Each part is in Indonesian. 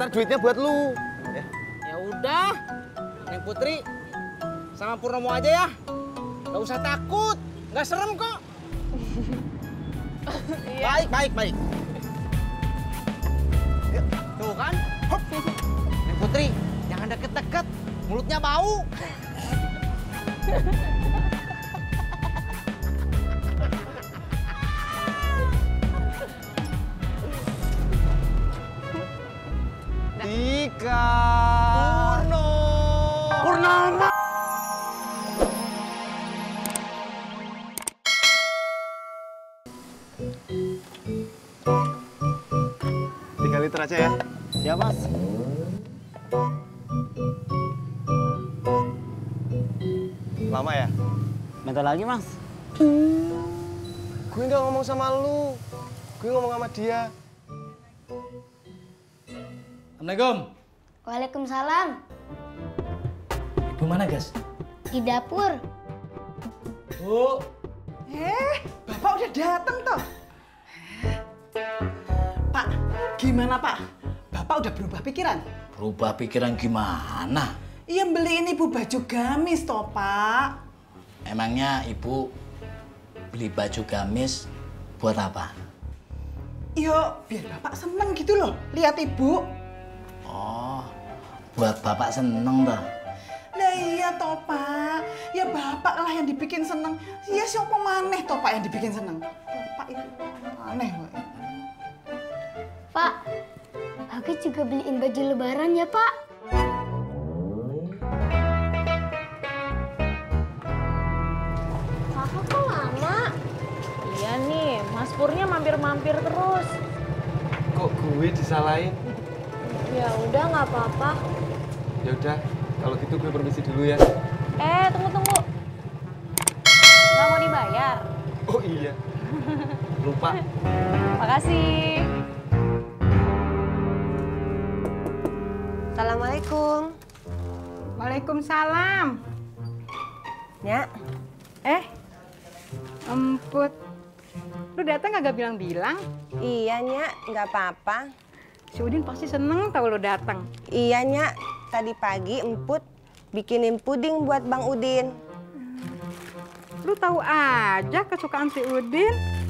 ntar duitnya buat lu. Ya udah, Neng Putri sama Purnomo aja ya. Gak usah takut, gak serem kok. Baik. Tuh kan, hop. Neng Putri, jangan deket-deket, mulutnya bau. Tika Purnomo. Tiga liter aja ya. Ya mas. Lama ya? Bentar lagi mas. Gue nggak ngomong sama lu, gue ngomong sama dia. Assalamualaikum. Waalaikumsalam. Ibu mana, guys? Di dapur. Bu. Bapak udah datang toh? Pak, gimana Pak? Bapak udah berubah pikiran? Berubah pikiran gimana? Iya beliin ibu baju gamis toh Pak. Emangnya ibu beli baju gamis buat apa? Yo, biar Bapak seneng gitu loh, lihat ibu. Oh, buat bapak seneng toh? Lah iya toh Pak, ya Bapak lah yang dibikin seneng. Ya siapa maneh toh Pak yang dibikin seneng? Bapak itu aneh Pak. Pak, aku juga beliin baju lebaran ya Pak. Kakak kok lama? Iya nih, Mas Purnya mampir-mampir terus. Kok gue disalahin? Ya udah nggak apa-apa. Ya udah, kalau gitu gue permisi dulu ya. Tunggu. Nggak mau dibayar? Oh iya, lupa. Makasih. Assalamualaikum. Waalaikumsalam. Nyak. Emput. Lu datang kagak bilang-bilang? Iya, Nyak. Nggak apa-apa. Si Udin pasti seneng tahu lu datang. Iya, Nyak. Tadi pagi Emput bikinin puding buat Bang Udin. Lu tahu aja kesukaan si Udin.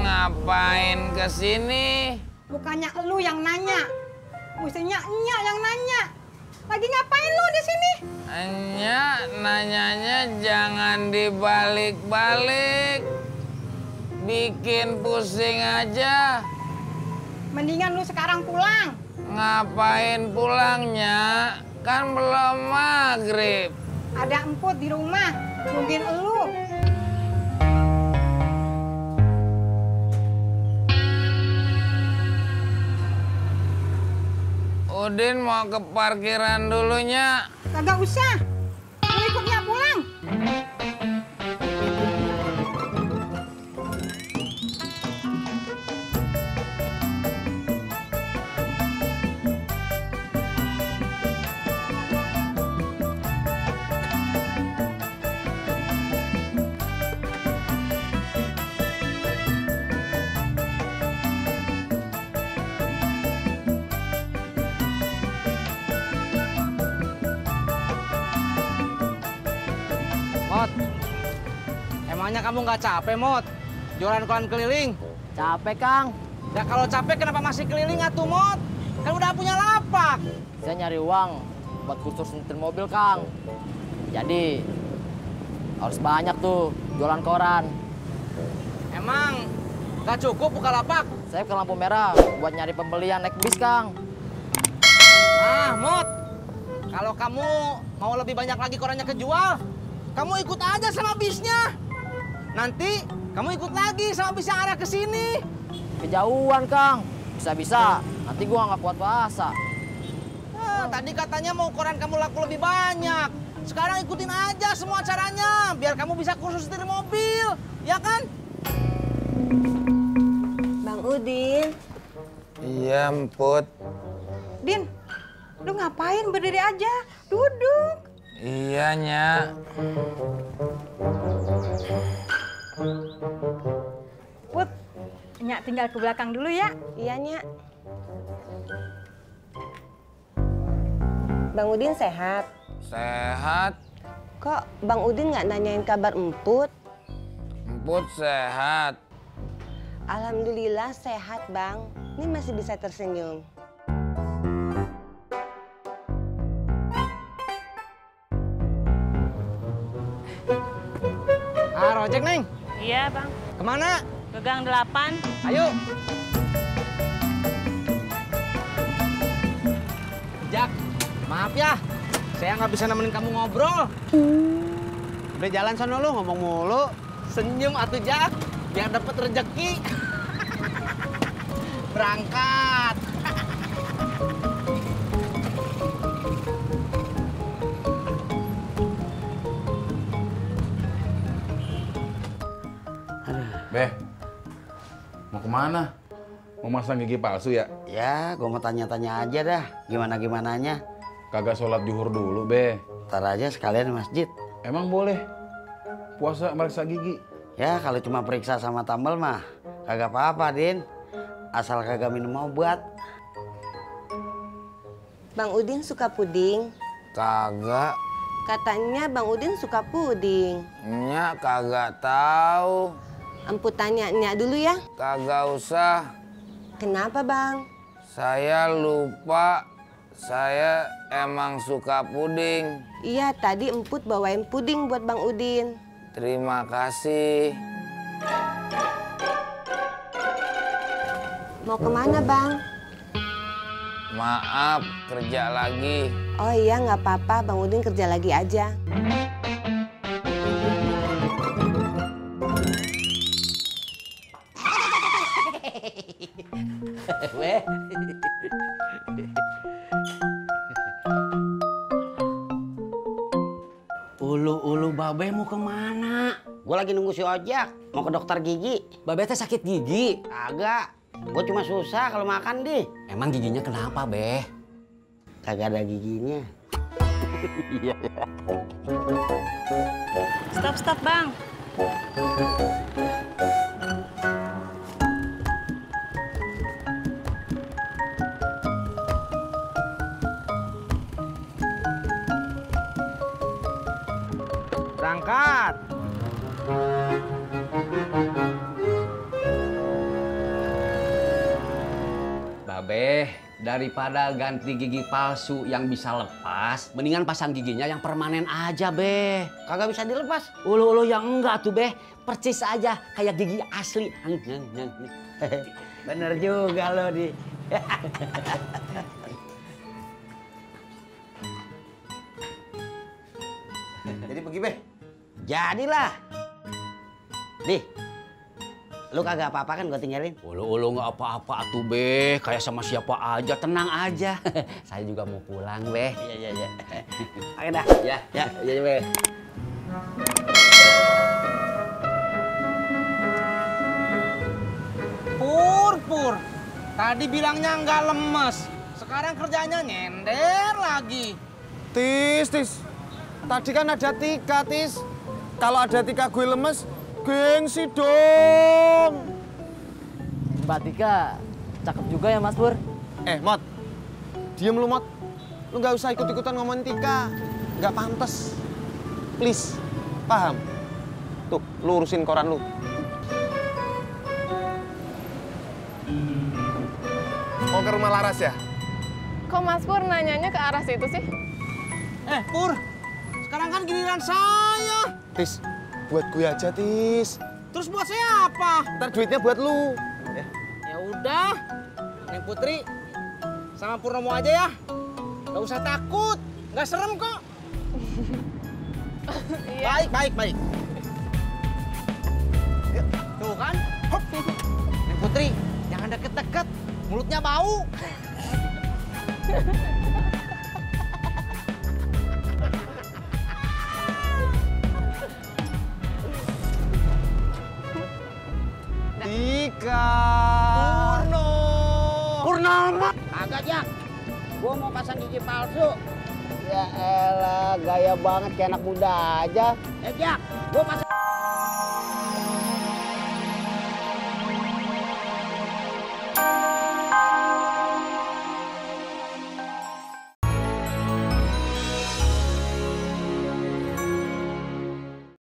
Ngapain kesini? Bukannya lu yang nanya. Mestinya Nya yang nanya. Lagi ngapain lu di sini? Nya nanyanya jangan dibalik-balik. Bikin pusing aja. Mendingan lu sekarang pulang. Ngapain pulangnya? Kan belum maghrib. Ada Emput di rumah. Nungguin lu. Udin mau ke parkiran dulunya. Kagak usah. Lu ikutnya pulang. Mot, emangnya kamu nggak capek, Mot? Jualan koran keliling? Capek, Kang. Ya kalau capek kenapa masih keliling atuh, Mot? Kan udah punya lapak. Saya nyari uang buat kursus nyetir mobil, Kang. Jadi harus banyak tuh jualan koran. Emang nggak cukup buka lapak? Saya ke lampu merah buat nyari pembelian naik bis, Kang. Ah, Mot, kalau kamu mau lebih banyak lagi korannya kejual, kamu ikut aja sama bisnya. Nanti kamu ikut lagi sama bis yang arah ke sini. Kejauhan, Kang. Bisa-bisa nanti gua nggak kuat puasa. Tadi katanya mau koran kamu laku lebih banyak. Sekarang ikutin aja semua caranya, biar kamu bisa kursus setir mobil, ya kan? Bang Udin. Iya, Emput. Din, lu ngapain berdiri aja? Duduk. Iya, Nyak. Put, Nyak tinggal ke belakang dulu ya. Iya, Nyak. Bang Udin sehat? Sehat. Kok Bang Udin nggak nanyain kabar Emput? Emput sehat. Alhamdulillah sehat, Bang. Ini masih bisa tersenyum. Ojek, Neng. Iya, Bang. Kemana? Ke Gang 8. Ayo. Jak, maaf ya. Saya nggak bisa nemenin kamu ngobrol. Udah jalan sono lu, ngomong mulu. Senyum atuh, Jak. Biar dapat rezeki. Berangkat. Beh, mau kemana? Mau masang gigi palsu ya? Ya, gue mau tanya-tanya aja dah. Gimana-gimananya. Kagak sholat zuhur dulu, Beh. Ntar aja sekalian di masjid. Emang boleh? Puasa meriksa gigi? Ya, kalau cuma periksa sama tambal mah kagak apa-apa, Din. Asal kagak minum obat. Bang Udin suka puding? Kagak. Katanya Bang Udin suka puding. Nyak kagak tahu. Emput tanya Nyak dulu ya. Kagak usah. Kenapa, Bang? Saya lupa. Saya emang suka puding. Iya, tadi Emput bawain puding buat Bang Udin. Terima kasih. Mau kemana, Bang? Maaf, kerja lagi. Oh iya, nggak apa-apa. Bang Udin kerja lagi aja. Weh. Ulu babe mau kemana? Gue lagi nunggu si ojek, mau ke dokter gigi. Babe teh sakit gigi? Agak, gue cuma susah kalau makan deh. Emang giginya kenapa, Beh? Kagak ada giginya. Iya. Stop, Bang. Berangkat. Babe, daripada ganti gigi palsu yang bisa lepas, mendingan pasang giginya yang permanen aja, Beh. Kagak bisa dilepas. Ulu-ulu yang enggak tuh, Beh. Percis aja kayak gigi asli. Bener juga lo, Di. Jadi pergi, Beh. Jadilah. Di, lu kagak apa-apa kan gue tinggalin? Ulu-ulu nggak apa-apa tuh, Beh. Kayak sama siapa aja, tenang aja. Saya juga mau pulang, Beh. Iya. Oke dah. Ya, Beh. Pur. Tadi bilangnya nggak lemes. Sekarang kerjanya nyender lagi. Tis. Tadi kan ada Tika, Tis. Kalau ada Tika gue lemes, gengsi dong. Mbak Tika, cakep juga ya, Mas Pur. Mot. Diem lu, Mot. Lu nggak usah ikut-ikutan ngomongin Tika. Nggak pantas. Please. Paham? Tuh, lu urusin koran lu. Mau ke rumah Laras ya? Kok Mas Pur nanyanya ke arah situ sih? Pur. Sekarang kan giliran saya. Tis, buat gue aja, Tis. Terus buat saya apa? Ntar duitnya buat lu. Ya udah. Neng Putri sama Purnomo aja ya. Gak usah takut. Gak serem kok. Baik. Tuh kan? Hop. Neng Putri, jangan deket-deket. Mulutnya bau. amat. Kagak, Jak. Gua mau pasang gigi palsu. Ya elah, gaya banget kayak anak muda aja. Jak, gua pasang